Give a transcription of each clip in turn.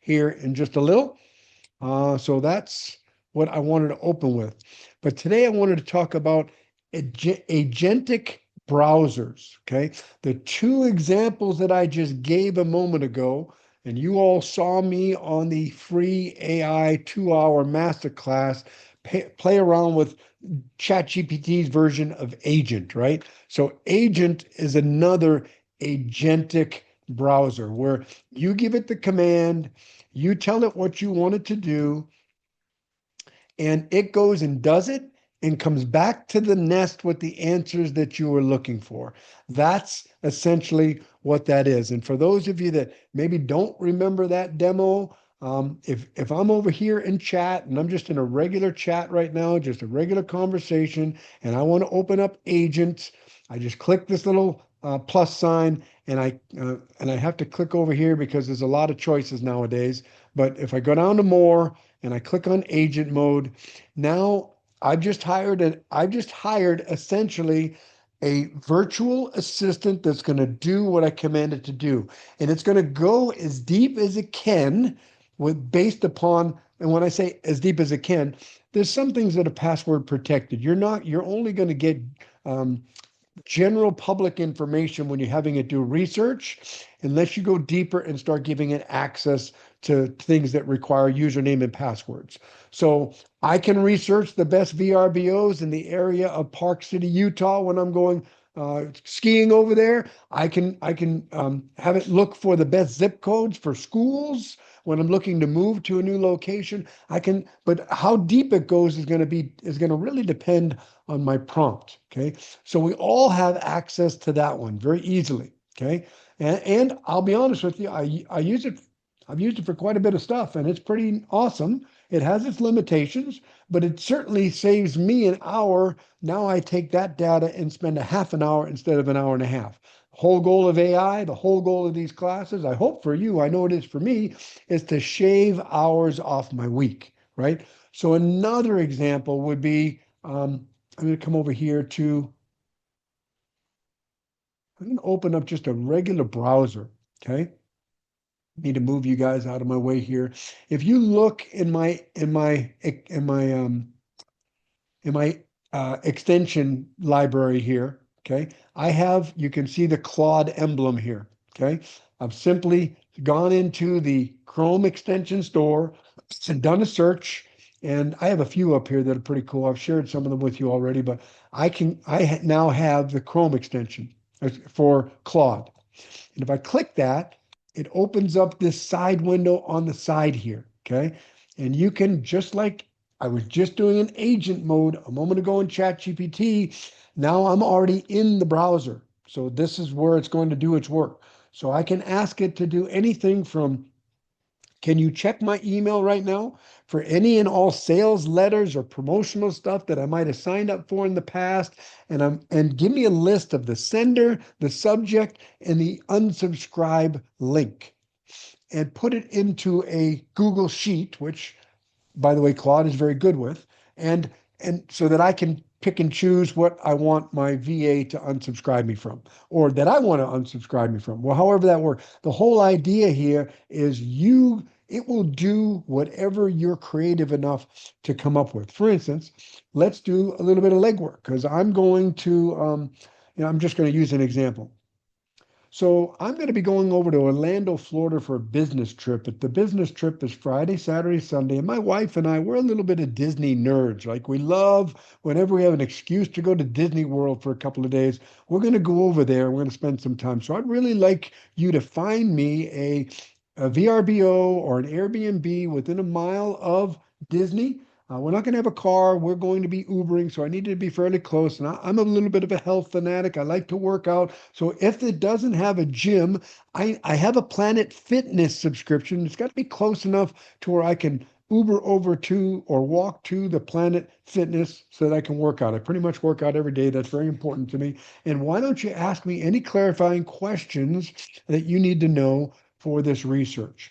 here in just a little. So that's what I wanted to open with. But today I wanted to talk about agentic browsers. Okay. The two examples that I just gave a moment ago, and you all saw me on the free AI 2-hour masterclass play around with ChatGPT's version of agent, right? So agent is another agentic browser where you give it the command, you tell it what you want it to do, and it goes and does it and comes back to the nest with the answers that you were looking for. That's essentially what that is. And for those of you that maybe don't remember that demo, if I'm over here in chat and I'm just in a regular chat right now, just a regular conversation, and I want to open up agents, I just click this little plus sign, and I have to click over here because there's a lot of choices nowadays. But if I go down to more and I click on agent mode, now I've just hired essentially a virtual assistant that's going to do what I command it to do. And it's going to go as deep as it can based upon, and when I say as deep as it can, there's some things that are password protected. You're only going to get general public information when you're having it do research, unless you go deeper and start giving it access to things that require username and passwords. So I can research the best VRBOs in the area of Park City, Utah when I'm going skiing over there. I can have it look for the best zip codes for schools when I'm looking to move to a new location. But how deep it goes is going to really depend on my prompt. Okay. So we all have access to that one very easily. Okay. And I'll be honest with you, I've used it for quite a bit of stuff, and it's pretty awesome. It has its limitations, but it certainly saves me an hour. Now I take that data and spend a half an hour instead of an hour and a half. The whole goal of AI, the whole goal of these classes, I hope for you, I know it is for me, is to shave hours off my week, right? So another example would be, I'm going to come over here I'm going to open up just a regular browser, okay? Need to move you guys out of my way here. If you look in my extension library here, okay, you can see the Claude emblem here, okay? I've simply gone into the Chrome extension store and done a search, and I have a few up here that are pretty cool. I've shared some of them with you already, but now have the Chrome extension for Claude. And if I click that, it opens up this side window on the side here, okay? And you can, just like I was just doing in agent mode a moment ago in ChatGPT, now I'm already in the browser. So this is where it's going to do its work. So I can ask it to do anything from, can you check my email right now for any and all sales letters or promotional stuff that I might have signed up for in the past? And give me a list of the sender, the subject, and the unsubscribe link. And put it into a Google Sheet, which, by the way, Claude is very good with, and so that I can pick and choose what I want my VA to unsubscribe me from, or that I want to unsubscribe me from. Well, however that works. The whole idea here is it will do whatever you're creative enough to come up with. For instance, let's do a little bit of legwork, because I'm going to, I'm just going to use an example. So I'm going to be going over to Orlando, Florida for a business trip. But the business trip is Friday, Saturday, Sunday. And my wife and I, we're a little bit of Disney nerds. Like, we love, whenever we have an excuse to go to Disney World for a couple of days, we're going to go over there. We're going to spend some time. So I'd really like you to find me a VRBO or an Airbnb within a mile of Disney. We're not going to have a car. We're going to be Ubering, so I need to be fairly close. And I'm a little bit of a health fanatic. I like to work out. So if it doesn't have a gym, I have a Planet Fitness subscription. It's got to be close enough to where I can Uber over to or walk to the Planet Fitness so that I can work out. I pretty much work out every day. That's very important to me. And why don't you ask me any clarifying questions that you need to know for this research?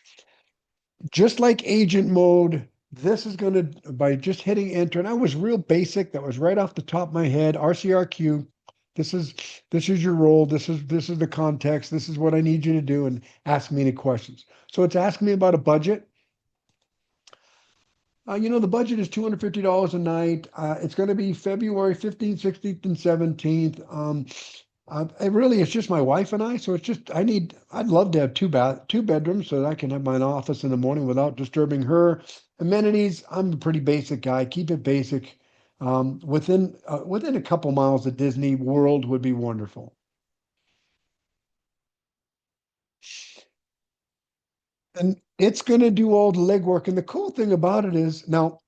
Just like agent mode, this is going to, by just hitting enter, and I was real basic, that was right off the top of my head, RCRQ, This is your role. This is the context. This is what I need you to do, and ask me any questions. So it's asking me about a budget. The budget is $250 a night. It's going to be February 15th, 16th, and 17th. It's just my wife and I, so I'd love to have two bedrooms so that I can have my office in the morning without disturbing her. Amenities, I'm a pretty basic guy. Keep it basic. Within a couple miles of Disney World would be wonderful. And it's going to do all the legwork. And the cool thing about it is now,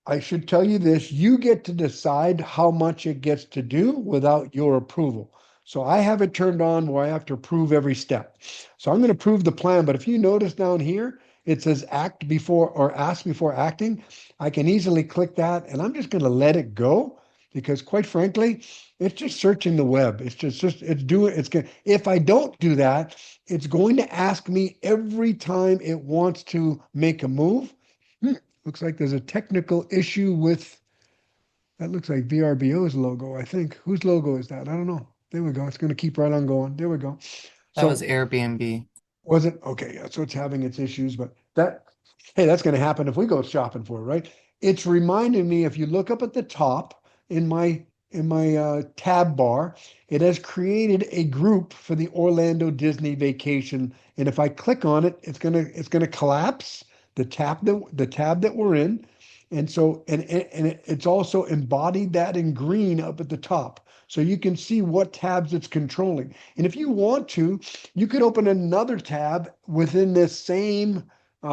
I should tell you this, you get to decide how much it gets to do without your approval. So I have it turned on where I have to approve every step. So I'm going to approve the plan, but if you notice down here, it says act before or ask before acting. I can easily click that and I'm just going to let it go because quite frankly, it's just searching the web. If I don't do that, it's going to ask me every time it wants to make a move. Looks like there's a technical issue with, that looks like VRBO's logo, I think. Whose logo is that? I don't know. There we go. It's going to keep right on going. There we go. That was So Airbnb. was it? Okay, yeah. So it's having its issues, but hey, that's going to happen if we go shopping for it, right? It's reminding me, if you look up at the top in my tab bar, it has created a group for the Orlando Disney vacation. And if I click on it, it's gonna collapse the tab that we're in. And so it's also embodied that in green up at the top. So you can see what tabs it's controlling. And if you want to, you could open another tab within this same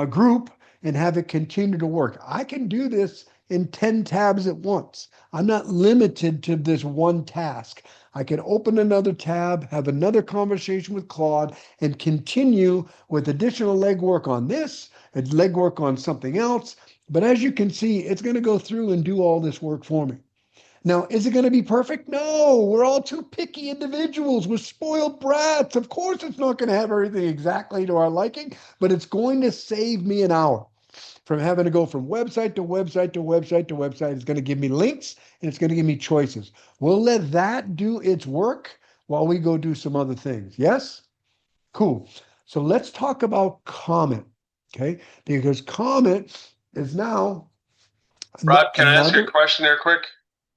group and have it continue to work. I can do this in 10 tabs at once. I'm not limited to this one task. I can open another tab, have another conversation with Claude, and continue with additional legwork on this and legwork on something else. But as you can see, it's going to go through and do all this work for me. Now, is it going to be perfect? No, we're all too picky individuals. We're spoiled brats. Of course, it's not going to have everything exactly to our liking, but it's going to save me an hour from having to go from website to website to website to website. It's going to give me links and it's going to give me choices. We'll let that do its work while we go do some other things. Yes? Cool. So let's talk about Comet, okay? Because Comet is now Rob, can I ask you a another. question there quick?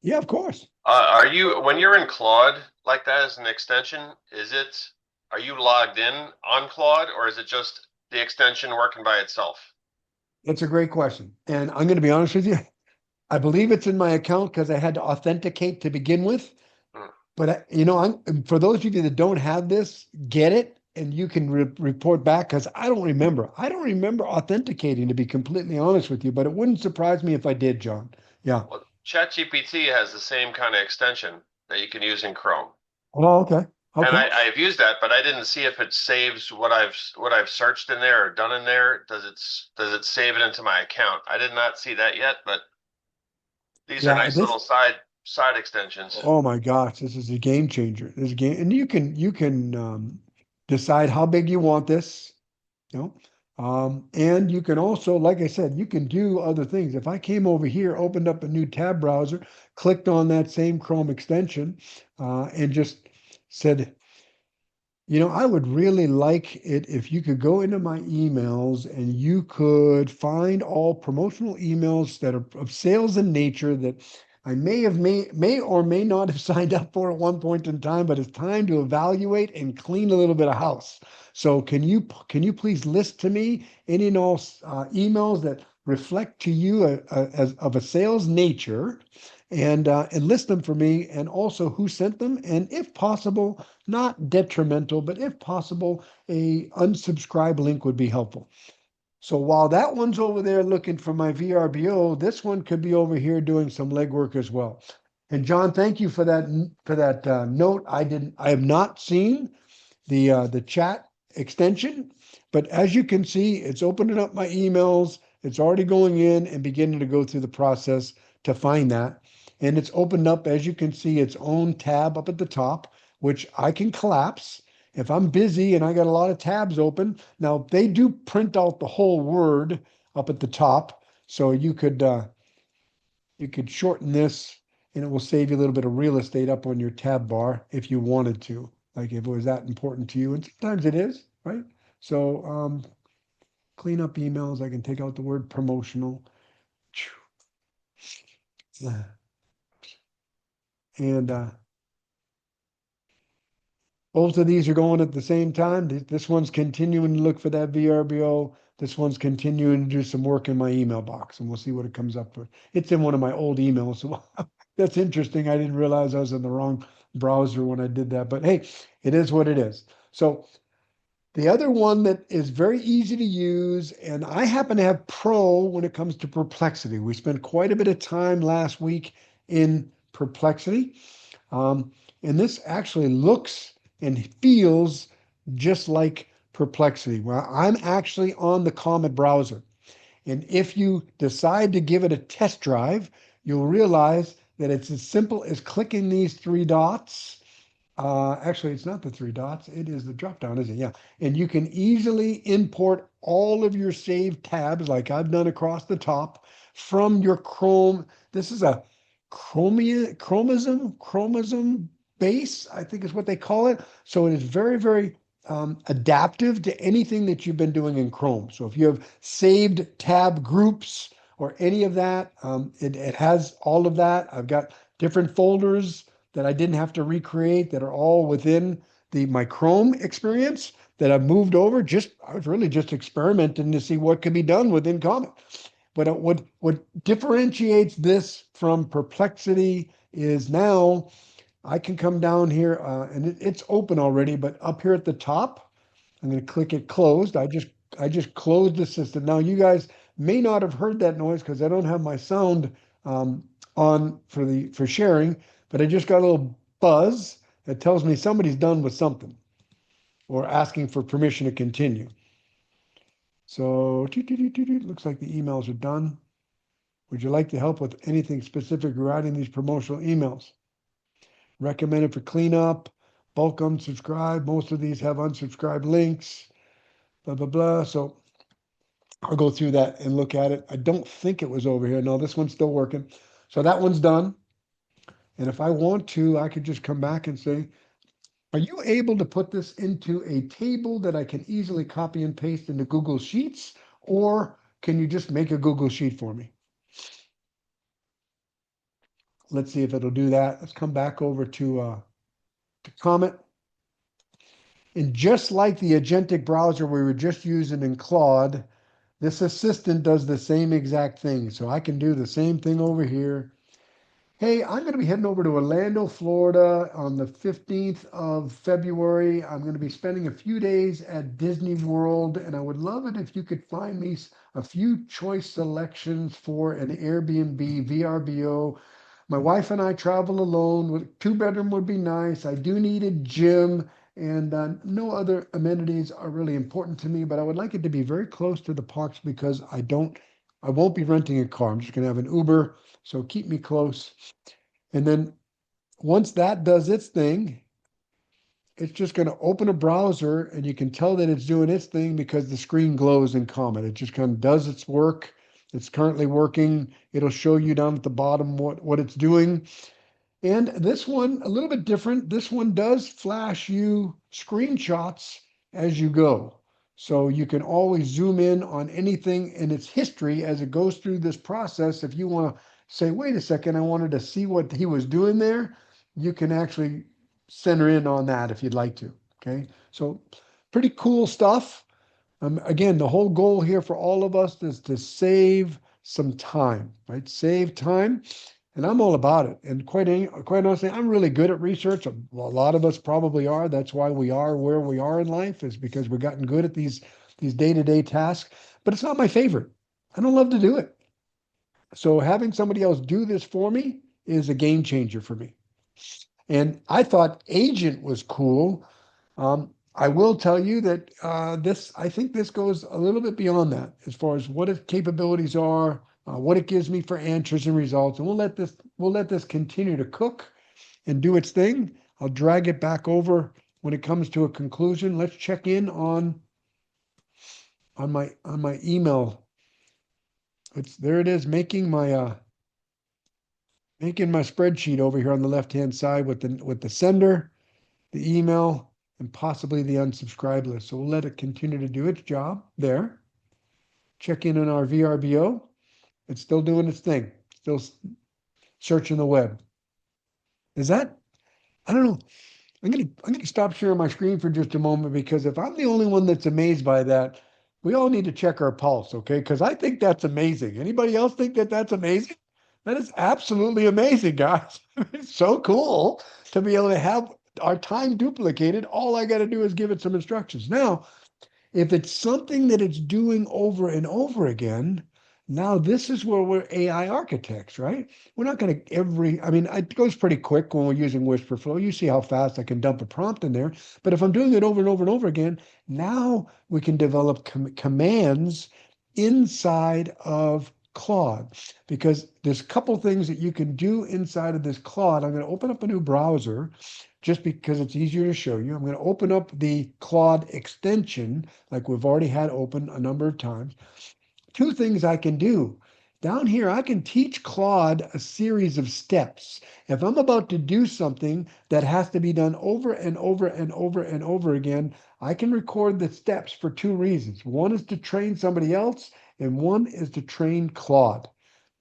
Yeah, of course. When you're in Claude like that as an extension, are you logged in on Claude or is it just the extension working by itself? It's a great question. And I'm going to be honest with you. I believe it's in my account because I had to authenticate to begin with. Hmm. But for those of you that don't have this, get it and you can report back because I don't remember. I don't remember authenticating, to be completely honest with you, but it wouldn't surprise me if I did, John. Yeah. Well, ChatGPT has the same kind of extension that you can use in Chrome. Oh, okay. And Okay. I've used that, but I didn't see if it saves what I've searched in there or done in there. Does it save it into my account? I did not see that yet, but these are Yeah. nice little side extensions. Oh my gosh, this is a game changer. This is a game, and you can decide how big you want this, you know. And you can also, like I said, you can do other things. If I came over here, opened up a new tab browser, clicked on that same Chrome extension, and just said, I would really like it if you could go into my emails and you could find all promotional emails that are of sales in nature that I may or may not have signed up for at one point in time, but it's time to evaluate and clean a little bit of house. So can you please list to me any and all emails that reflect to you as of a sales nature, and list them for me, and also who sent them, and if possible, not detrimental, but if possible, a unsubscribe link would be helpful. So while that one's over there looking for my VRBO, this one could be over here doing some legwork as well. And John, thank you for that note. I have not seen the chat extension, but as you can see, it's opening up my emails. It's already going in and beginning to go through the process to find that. And it's opened up, as you can see, its own tab up at the top, which I can collapse. If I'm busy and I got a lot of tabs open, now they do print out the whole word up at the top. So you could shorten this and it will save you a little bit of real estate up on your tab bar if you wanted to, like if it was that important to you. And sometimes it is, right? So clean up emails. I can take out the word promotional. And both of these are going at the same time. This one's continuing to look for that VRBO. This one's continuing to do some work in my email box, and we'll see what it comes up with. It's in one of my old emails, so that's interesting. I didn't realize I was in the wrong browser when I did that, but hey, it is what it is. So the other one that is very easy to use, and I happen to have Pro when it comes to Perplexity. We spent quite a bit of time last week in Perplexity. Um, and this actually looks and feels just like Perplexity. Well, I'm actually on the Comet browser. And if you decide to give it a test drive, you'll realize that it's as simple as clicking these three dots. Actually, it's not the three dots. It is the drop down, isn't it? Yeah. And you can easily import all of your saved tabs like I've done across the top from your Chrome. This is a chromosome base, I think is what they call it. So it is very, very adaptive to anything that you've been doing in Chrome. So if you have saved tab groups or any of that, it has all of that. I've got different folders that I didn't have to recreate that are all within my Chrome experience that I've moved over. I was really just experimenting to see what could be done within Comet. But what differentiates this from Perplexity is now I can come down here and it's open already, but up here at the top, I'm going to click it closed. I just closed the system. Now you guys may not have heard that noise because I don't have my sound on for sharing, but I just got a little buzz that tells me somebody's done with something or asking for permission to continue. So looks like the emails are done. Would you like to help with anything specific regarding these promotional emails? Recommended for cleanup, bulk unsubscribe. Most of these have unsubscribe links, blah, blah, blah. So I'll go through that and look at it. I don't think it was over here. No, this one's still working. So that one's done. And if I want to, I could just come back and say, are you able to put this into a table that I can easily copy and paste into Google Sheets? Or can you just make a Google Sheet for me? Let's see if it'll do that. Let's come back over to Comet. And just like the agentic browser we were just using in Claude, this assistant does the same exact thing. So I can do the same thing over here. Hey, I'm going to be heading over to Orlando, Florida on the 15th of February. I'm going to be spending a few days at Disney World, and I would love it if you could find me a few choice selections for an Airbnb VRBO. My wife and I travel alone. Two-bedroom would be nice. I do need a gym, and no other amenities are really important to me, but I would like it to be very close to the parks because I won't be renting a car. I'm just going to have an Uber. So keep me close. And then once that does its thing, it's just going to open a browser and you can tell that it's doing its thing because the screen glows in Comet. It just kind of does its work. It's currently working. It'll show you down at the bottom what it's doing. And this one, a little bit different. This one does flash you screenshots as you go. So you can always zoom in on anything in its history as it goes through this process. If you want to say, wait a second, I wanted to see what he was doing there, you can actually center in on that if you'd like to. Okay, so pretty cool stuff. Again, the whole goal here for all of us is to save some time, right? Save time. And I'm all about it. And quite honestly, I'm really good at research. A lot of us probably are. That's why we are where we are in life, is because we've gotten good at these day-to-day tasks. But it's not my favorite. I don't love to do it. So having somebody else do this for me is a game changer for me. And I thought Agent was cool. I will tell you that I think this goes a little bit beyond that as far as what its capabilities are, what it gives me for answers and results. And we'll let this continue to cook and do its thing. I'll drag it back over when it comes to a conclusion. Let's check in on my email. There it is, making my making my spreadsheet over here on the left-hand side with the sender, the email, and possibly the unsubscribe list. So we'll let it continue to do its job there. Check in on our VRBO. It's still doing its thing, still searching the web. Is that, I don't know. I'm gonna stop sharing my screen for just a moment because if I'm the only one that's amazed by that, we all need to check our pulse, okay? Because I think that's amazing. Anybody else think that that's amazing? That is absolutely amazing, guys. It's so cool to be able to have our time duplicated. All I got to do is give it some instructions. Now, if it's something that it's doing over and over again, now this is where we're AI architects, right? We're not going to I mean, it goes pretty quick when we're using Whisper Flow. You see how fast I can dump a prompt in there. But if I'm doing it over and over and over again, now we can develop commands inside of Claude because there's a couple things that you can do inside of this Claude. I'm going to open up a new browser just because it's easier to show you. I'm going to open up the Claude extension like we've already had open a number of times. Two things I can do. Down here, I can teach Claude a series of steps. If I'm about to do something that has to be done over and over and over and over again, I can record the steps for two reasons. One is to train somebody else, and one is to train Claude.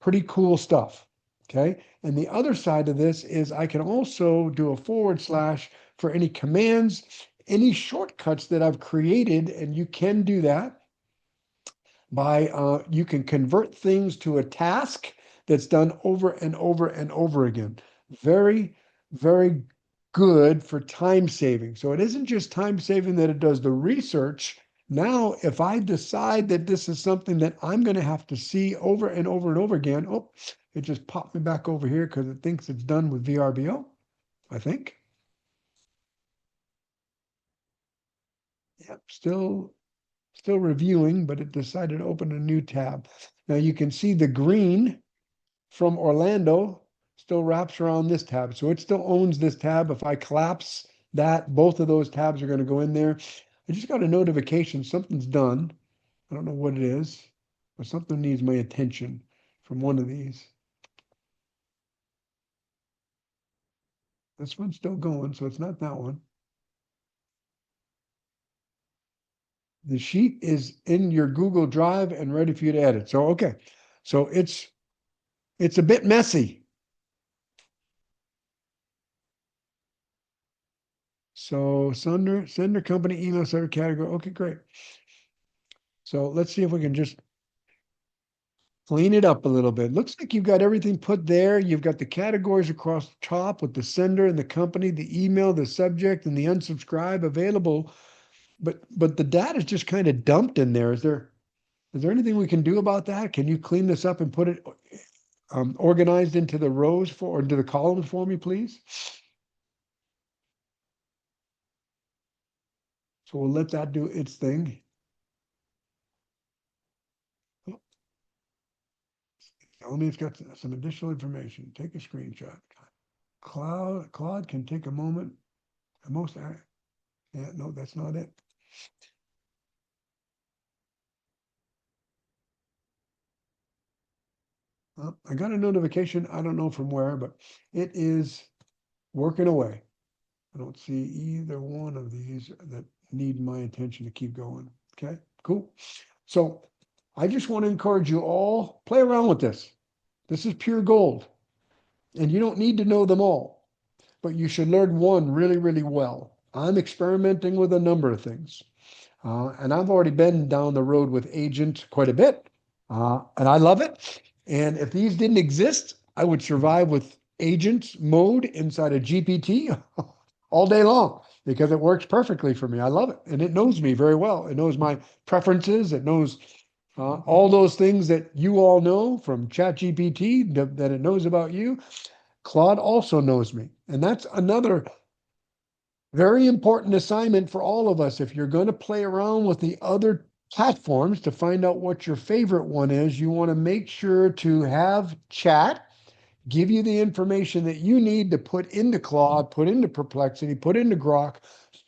Pretty cool stuff. Okay. And the other side of this is I can also do a / for any commands, any shortcuts that I've created, and you can do that by you can convert things to a task that's done over and over and over again. Very, very good for time saving. So it isn't just time saving that it does the research. Now, if I decide that this is something that I'm going to have to see over and over and over again, oh, it just popped me back over here because it thinks it's done with VRBO, I think. Yep, still reviewing, but it decided to open a new tab. Now you can see the green from Orlando still wraps around this tab. So it still owns this tab. If I collapse that, both of those tabs are going to go in there. I just got a notification, something's done. I don't know what it is, but something needs my attention from one of these. This one's still going, so it's not that one. The sheet is in your Google Drive and ready for you to edit. So, okay. So it's a bit messy. So sender company, email server category. Okay, great. So let's see if we can just clean it up a little bit. Looks like you've got everything put there. You've got the categories across the top with the sender and the company, the email, the subject, and the unsubscribe available. But the data is just kind of dumped in there. Is there anything we can do about that? Can you clean this up and put it organized into the rows or into the columns for me, please? So we'll let that do its thing. Only it's got some additional information. Take a screenshot. Claude can take a moment. Yeah, no, that's not it. I got a notification. I don't know from where, but it is working away. I don't see either one of these that need my attention to keep going. Okay, cool. So I just want to encourage you all, play around with this. This is pure gold. And you don't need to know them all, but you should learn one really, really well. I'm experimenting with a number of things. And I've already been down the road with Agent quite a bit, and I love it. And if these didn't exist, I would survive with Agent mode inside of GPT all day long because it works perfectly for me. I love it. And it knows me very well. It knows my preferences. It knows all those things that you all know from ChatGPT that it knows about you. Claude also knows me. And that's another very important assignment for all of us. If you're going to play around with the other platforms to find out what your favorite one is, you want to make sure to have chat give you the information that you need to put into Claude, put into Perplexity, put into Grok,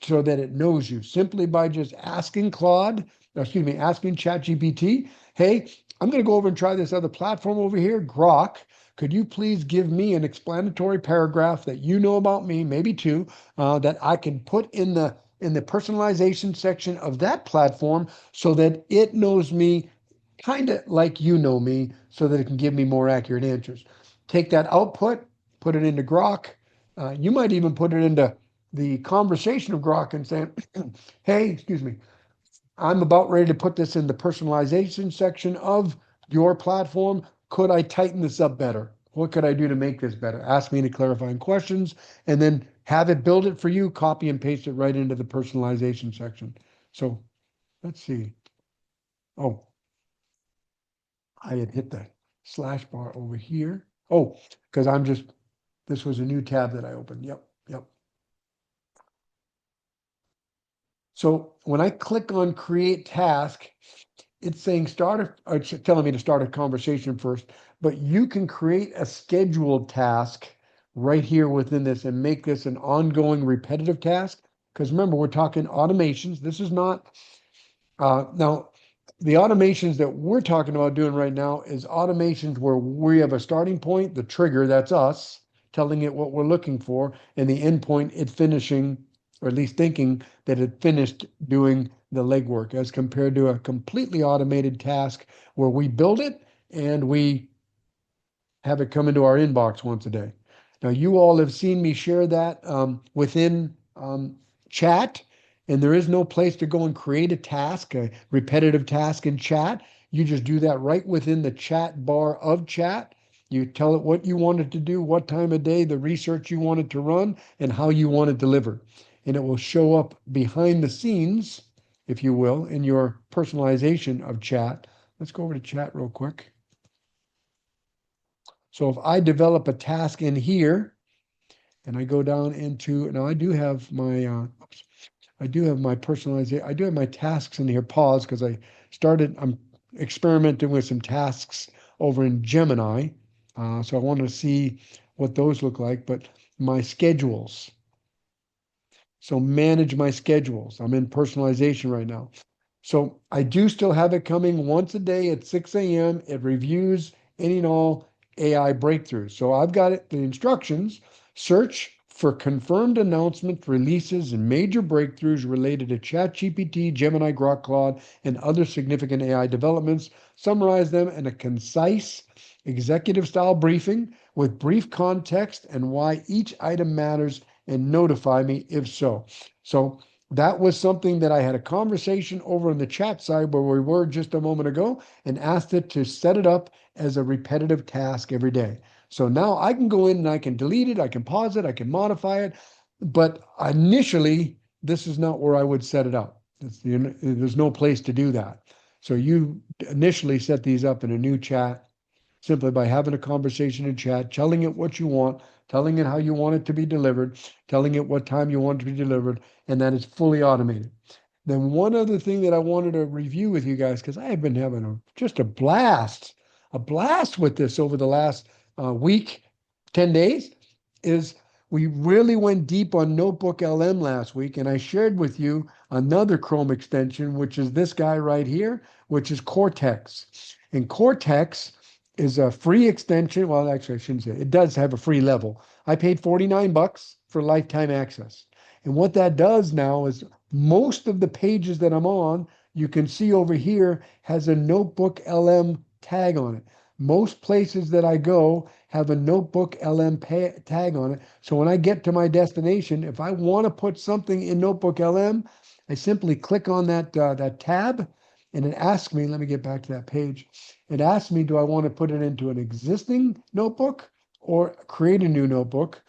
so that it knows you simply by just asking asking ChatGPT, hey, I'm going to go over and try this other platform over here, Grok. could you please give me an explanatory paragraph that you know about me, maybe two, that I can put in the personalization section of that platform so that it knows me kind of like you know me, so that it can give me more accurate answers. Take that output, put it into Grok. You might even put it into the conversation of Grok and say, hey, excuse me, I'm about ready to put this in the personalization section of your platform. Could I tighten this up better? What could I do to make this better? Ask me any clarifying questions and then have it build it for you, copy and paste it right into the personalization section. So let's see. Oh, I had hit the slash bar over here. Oh, because this was a new tab that I opened. Yep, yep. So when I click on create task, it's saying it's telling me to start a conversation first, but you can create a scheduled task right here within this and make this an ongoing repetitive task. Because remember, we're talking automations. This is not, now, the automations that we're talking about doing right now is automations where we have a starting point, the trigger, that's us, telling it what we're looking for, and the endpoint, it finishing, or at least thinking that it finished doing the legwork, as compared to a completely automated task where we build it and we have it come into our inbox once a day. Now, you all have seen me share that within chat, and there is no place to go and create a task, a repetitive task in chat. You just do that right within the chat bar of chat. You tell it what you want it to do, what time of day, the research you want it to run, and how you want it delivered. And it will show up behind the scenes, if you will, in your personalization of chat. Let's go over to chat real quick. So if I develop a task in here and I go down into, now I do have my, I do have my personalization, I do have my tasks in here paused because I'm experimenting with some tasks over in Gemini. So I want to see what those look like, but my schedules. So manage my schedules. I'm in personalization right now. So I do still have it coming once a day at 6 a.m. It reviews any and all AI breakthroughs. So I've got it, the instructions: search for confirmed announcements, releases, and major breakthroughs related to ChatGPT, Gemini, Grok, Claude, and other significant AI developments. Summarize them in a concise executive style briefing with brief context and why each item matters, and notify me if so. So that was something that I had a conversation over on the chat side where we were just a moment ago, and asked it to set it up as a repetitive task every day. So now I can go in and I can delete it, I can pause it, I can modify it. But initially, this is not where I would set it up. There's no place to do that. So you initially set these up in a new chat simply by having a conversation in chat, telling it what you want, telling it how you want it to be delivered, telling it what time you want it to be delivered, and that is fully automated. Then one other thing that I wanted to review with you guys, because I have been having just a blast with this over the last week, 10 days, is we really went deep on NotebookLM last week, and I shared with you another Chrome extension, which is this guy right here, which is Cortex. And Cortex is a free extension. Well, actually, I shouldn't say it. It does have a free level. I paid $49 for lifetime access. And what that does now is most of the pages that I'm on, you can see over here, has a NotebookLM tag on it. Most places that I go have a NotebookLM tag on it. So when I get to my destination, if I want to put something in NotebookLM, I simply click on that tab, and it asks me, let me get back to that page. It asks me, do I want to put it into an existing notebook or create a new notebook?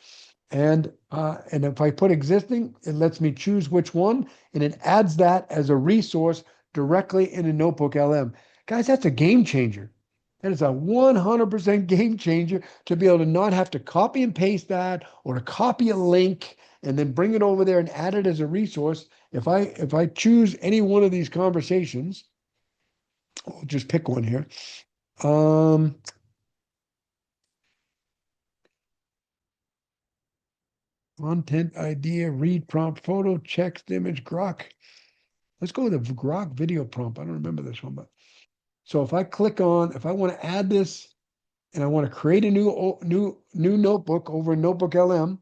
And if I put existing, it lets me choose which one, and it adds that as a resource directly in a NotebookLM. Guys, that's a game changer. That is a 100% game changer, to be able to not have to copy and paste that, or to copy a link and then bring it over there and add it as a resource. If I choose any one of these conversations, I'll just pick one here. Content idea, read prompt, photo, text, image, Grok. Let's go with the Grok video prompt. I don't remember this one, but so if I click on, if I want to add this and I want to create a new notebook over in NotebookLM,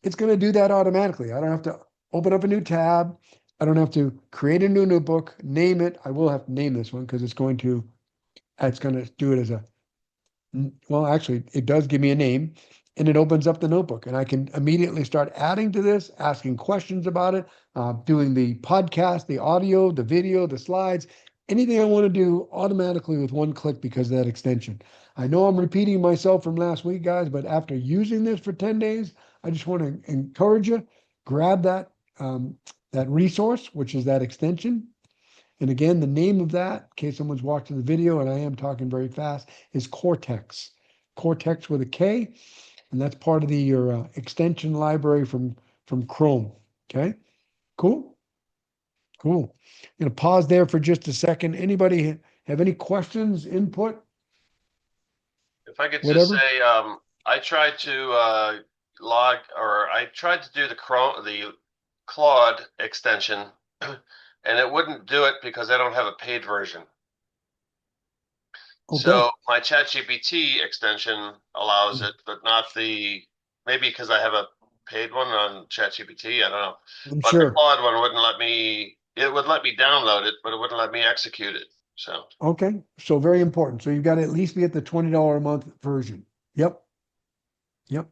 it's going to do that automatically. I don't have to open up a new tab. I don't have to create a new notebook, name it. I will have to name this one because it's going to do it as a, well, actually, it does give me a name, and it opens up the notebook, and I can immediately start adding to this, asking questions about it, doing the podcast, the audio, the video, the slides, anything I want to do automatically with one click because of that extension. I know I'm repeating myself from last week, guys, but after using this for 10 days, I just want to encourage you, grab that resource, which is that extension. And again, the name of that, in case someone's watching the video and I am talking very fast, is Cortex. Cortex with a K, and that's part of your extension library from Chrome. Okay, cool, cool. I'm gonna pause there for just a second. Anybody have any questions, input, If I could just whatever? say, I tried to I tried to do the Claude extension, and it wouldn't do it because I don't have a paid version. Okay, So my ChatGPT extension allows it, but not maybe because I have a paid one on ChatGPT, I don't know. I'm But the sure. Claude one wouldn't let me, it would let me download it, but it wouldn't let me execute it. So Okay, so very important. So you've got to at least be at the $20 a month version. Yep, yep.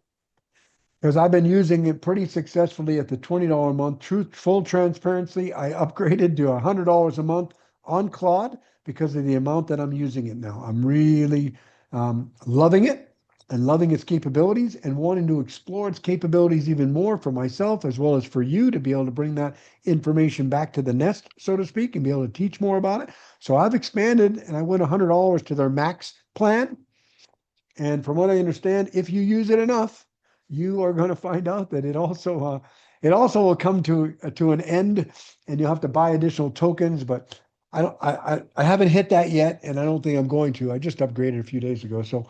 Because I've been using it pretty successfully at the $20 a month. Full transparency, I upgraded to $100 a month on Claude because of the amount that I'm using it now. I'm really loving it and loving its capabilities and wanting to explore its capabilities even more for myself as well as for you to be able to bring that information back to the nest, so to speak, and be able to teach more about it. So I've expanded and I went $100 to their max plan. And from what I understand, if you use it enough, you are going to find out that it also will come to an end, and you'll have to buy additional tokens. But I haven't hit that yet, and I don't think I'm going to. I just upgraded a few days ago, so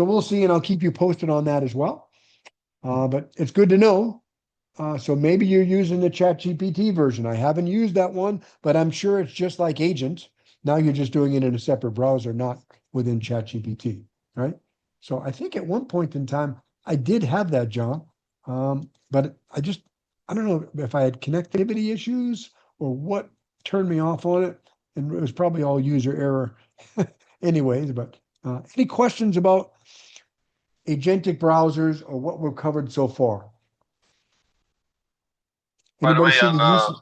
we'll see, and I'll keep you posted on that as well. But it's good to know. So maybe you're using the ChatGPT version. I haven't used that one, but I'm sure it's just like Agent. Now you're just doing it in a separate browser, not within ChatGPT, right? So I think at one point in time I did have that, John, but I don't know if I had connectivity issues or what turned me off on it, and it was probably all user error, anyways. But any questions about agentic browsers or what we've covered so far? by the Anybody way, see the use?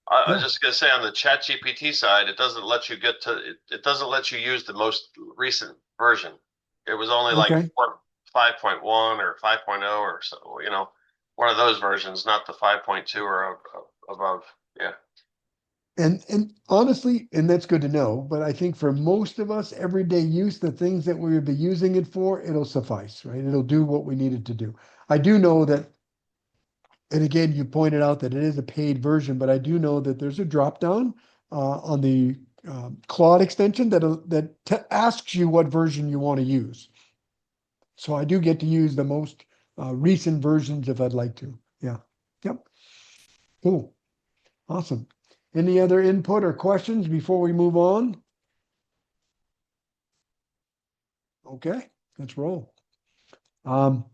I was Yeah. just gonna say on the ChatGPT side, it doesn't let you it doesn't let you use the most recent version. It was only like Okay. 5.1 or 5.0 or so, one of those versions, not the 5.2 or above. Yeah. And honestly, and that's good to know, but I think for most of us, everyday use, the things that we would be using it for, it'll suffice, right? It'll do what we need it to do. I do know that, and again, you pointed out that it is a paid version, but I do know that there's a drop down on the Claude extension that asks you what version you want to use. So I do get to use the most recent versions if I'd like to. Yeah. Yep. Cool. Awesome. Any other input or questions before we move on? Okay, let's roll. Um,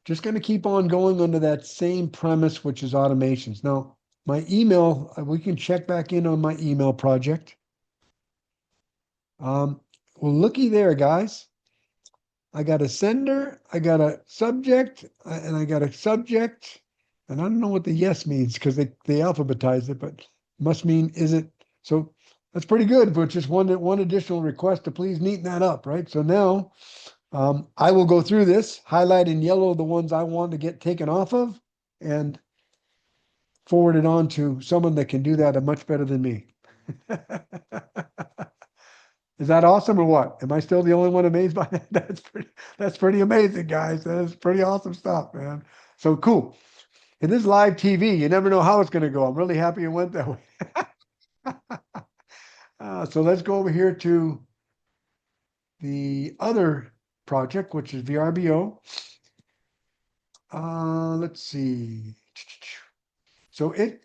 just going to keep on going under that same premise, which is automations. Now, my email, we can check back in on my email project. Well, looky there, guys. I got a sender, I got a subject, and I got a subject. And I don't know what the yes means because they alphabetize it, but must mean is it so that's pretty good, but just one additional request to please neaten that up, right? So now I will go through this, highlight in yellow the ones I want to get taken off of, and forward it on to someone that can do that much better than me. Is that awesome or what? Am I still the only one amazed by that? That's pretty amazing, guys. That is pretty awesome stuff, man. So cool. And this is live TV. You never know how it's going to go. I'm really happy it went that way. So let's go over here to the other project, which is VRBO. Let's see. So it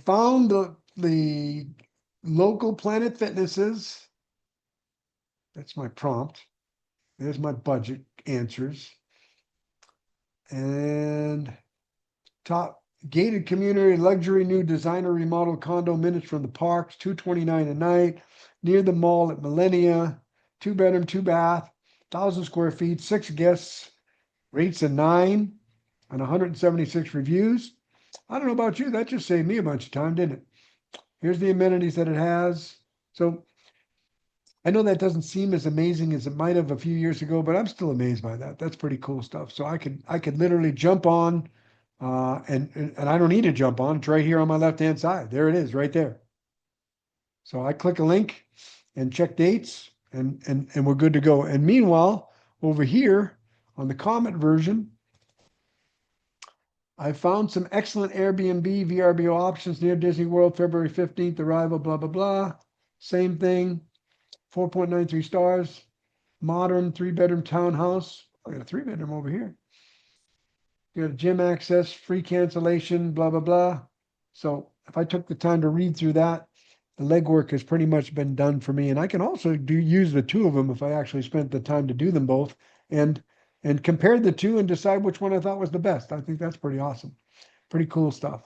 found the local Planet Fitnesses. That's my prompt. There's my budget answers. And top gated community, luxury new designer remodeled condo minutes from the parks, $229 a night, near the mall at Millennia, 2-bedroom, 2-bath, 1,000 square feet, 6 guests, rates a 9, and 176 reviews. I don't know about you, that just saved me a bunch of time, didn't it? Here's the amenities that it has. So I know that doesn't seem as amazing as it might have a few years ago, but I'm still amazed by that. That's pretty cool stuff. So I could literally jump on, and I don't need to jump on. It's right here on my left-hand side. There it is, right there. So I click a link and check dates, and we're good to go. And meanwhile, over here on the Comet version, I found some excellent Airbnb VRBO options near Disney World, February 15th, arrival, blah, blah, blah. Same thing, 4.93 stars, modern 3-bedroom townhouse. I got a 3-bedroom over here. You got gym access, free cancellation, blah, blah, blah. So if I took the time to read through that, the legwork has pretty much been done for me. And I can also use the two of them if I actually spent the time to do them both and compare the two and decide which one I thought was the best. I think that's pretty awesome. Pretty cool stuff.